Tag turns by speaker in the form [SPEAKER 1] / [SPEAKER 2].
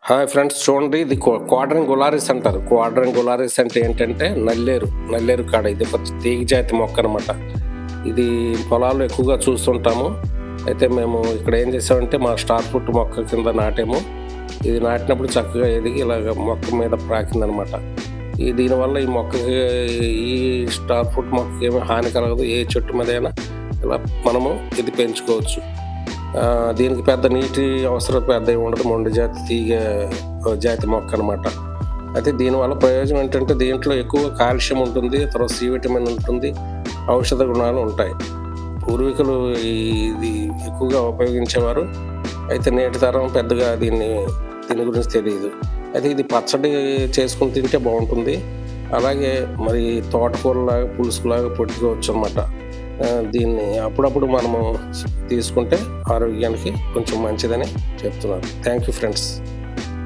[SPEAKER 1] Hi friends, చూడండి. ఇది క్వాడ్రంగ్ గులారిస్ అంటారు. క్వాడ్రంగ్ గులారిస్ అంటే ఏంటంటే నల్లేరు కాడ. ఇది ఒక తీగ జాతి మొక్క అనమాట. ఇది పొలాల్లో ఎక్కువగా చూస్తుంటాము. అయితే మేము ఇక్కడ ఏం చేసామంటే మా స్టార్ ఫ్రూట్ మొక్క కింద నాటాము. ఇది నాటినప్పుడు చక్కగా ఎదిగి ఇలాగ మొక్క మీద ప్రాకిందనమాట. దీనివల్ల ఈ మొక్కకి, ఈ స్టార్ ఫ్రూట్ మొక్కకి ఏమీ హాని కలగదు. ఏ చెట్టు మీద అయినా ఇలా మనము ఇది పెంచుకోవచ్చు. దీనికి పెద్ద నీటి అవసరం పెద్ద ఉండదు. మొండి జాతి మొక్క అనమాట. అయితే దీనివల్ల ప్రయోజనం ఏంటంటే దీంట్లో ఎక్కువ కాల్షియం ఉంటుంది, తర్వాత సి విటమిన్ ఉంటుంది, ఔషధ గుణాలు ఉంటాయి. పూర్వీకులు ఇది ఎక్కువగా ఉపయోగించేవారు. అయితే నేటి తరం పెద్దగా దీని గురించి తెలియదు. అయితే ఇది పచ్చడి చేసుకుని తింటే బాగుంటుంది. అలాగే మరి తోటకూరలాగా, పులుసులాగా పెట్టుకోవచ్చు అనమాట. దీన్ని అప్పుడప్పుడు మనము తీసుకుంటే ఆరోగ్యానికి కొంచెం మంచిదని చెప్తున్నాను. Thank you friends.